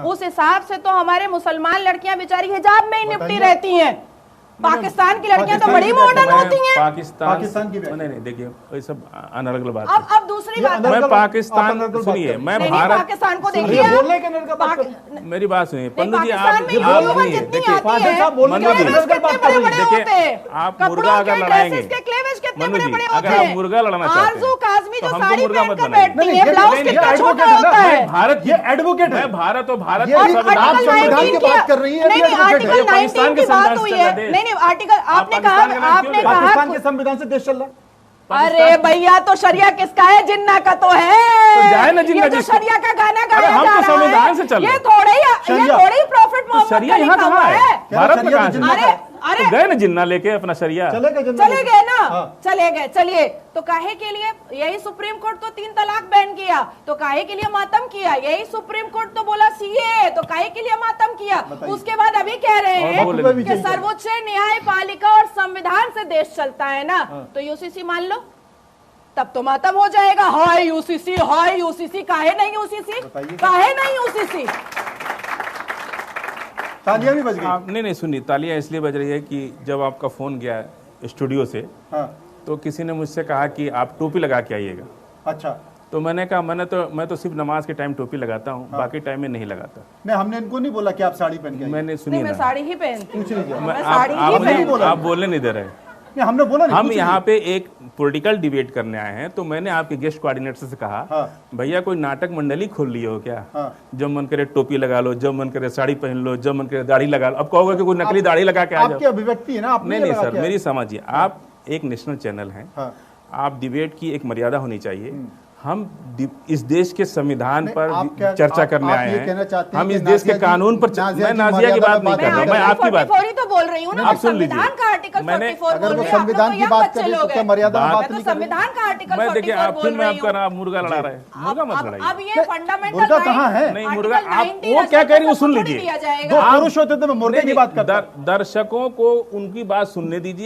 उस हिसाब से तो हमारे मुसलमान लड़कियां बेचारी हिजाब में ही निपटी रहती हैं। पाकिस्तान की लड़कियां तो बड़ी मॉडर्न होती हैं। पाकिस्तान की नहीं देखिए ये सब अनर्गल बात है। अब दूसरी बात, मैं पाकिस्तान सुनिए, मैं भारत पाकिस्तान को देखिए, मेरी बात सुनिए पंडित जी, आप देखिए आप मुर्गा अगर लड़ाएंगे, मनु जी अगर आप मुर्गा लड़ना चाहते हैं तो हमको मुर्गा मत बनाइए। भारत ये एडवोकेट है, भारत और भारत संविधान की बात कर रही है, पाकिस्तान के संविधान से नहीं आर्टिकल आपने कहा पाकिस्तान के संविधान से देश चल रहा है। अरे भैया तो शरिया किसका है? जिन्ना का तो है। तो जाए ना जिन्ना, ये जो शरिया का गाना गाया हम जा तो रहा संविधान है, से चल ये थोड़े ही प्रॉफिट मोहम्मद शरिया का यहाँ लिखा कहाँ हुआ है? भारत में कहाँ है? अरे तो गए ना जिन्ना लेके अपना शरिया, चले गए ना, चले गए। चलिए, तो काहे के लिए यही सुप्रीम कोर्ट तो 3 तलाक बैन किया, तो काहे के लिए मातम किया? यही सुप्रीम कोर्ट तो बोला सीए, तो काहे के लिए मातम किया? उसके बाद अभी कह रहे हैं कि सर्वोच्च न्यायपालिका और संविधान से देश चलता है ना, तो यूसीसी मान लो, तब तो मातम हो जाएगा। हाय यूसीसी, हाय यूसीसी, काहे नहीं यूसीसी, काहे नहीं यूसीसी? तालियां भी बज गई। नहीं सुनिए, तालियां इसलिए बज रही है कि जब आपका फोन गया स्टूडियो से, तो किसी ने मुझसे कहा कि आप टोपी लगा के आइएगा। अच्छा, तो मैंने कहा मैं तो सिर्फ नमाज के टाइम टोपी लगाता हूँ, बाकी टाइम में नहीं लगाता। नहीं, हमने इनको नहीं बोला कि आप साड़ी पहन के आइए। मैंने सुनिए मैं साड़ी ही पहनती हूँ, आप बोलने नहीं दे रहे। हमने बोला नहीं, हम यहाँ पे एक पॉलिटिकल डिबेट करने आए हैं, तो मैंने आपके गेस्ट कोऑर्डिनेटर से कहा भैया कोई नाटक मंडली खोल लिए हो क्या? जब मन करे टोपी लगा लो, जब मन करे साड़ी पहन लो, जब मन करे दाढ़ी लगा लो। अब कहोगे कि कोई नकली दाढ़ी लगा के आ जाओ, आपकी अभिव्यक्ति है ना। नहीं सर, मेरी समझिए, आप एक नेशनल चैनल हैं, आप डिबेट की एक मर्यादा होनी चाहिए। हम इस देश के संविधान पर चर्चा करने आए हैं, हम इस देश के कानून पर। मैं नाजिया की बात नहीं कर रहा, मैं आपकी बात तो बोल रही हूँ ना। आप सुन लीजिए, मैंने अगर वो संविधान की बात कर रहे हैं तो मर्यादा बात नहीं कर रहे। संविधान का आर्टिकल मैं देखिए आप फिर मैं आपका नाम मुर्गा लड़ा रहे हैं, मुर्गा मत लड़ाइए। अब ये फंडामेंटल मुर्गा कहाँ है? नहीं मुर्गा, आप वो क्या कह रही हो सुन लीजिए। दो पुरुष होते तो मैं मुर्गे की बात करता। दर्शकों को उनकी बात सुनने दीजिए।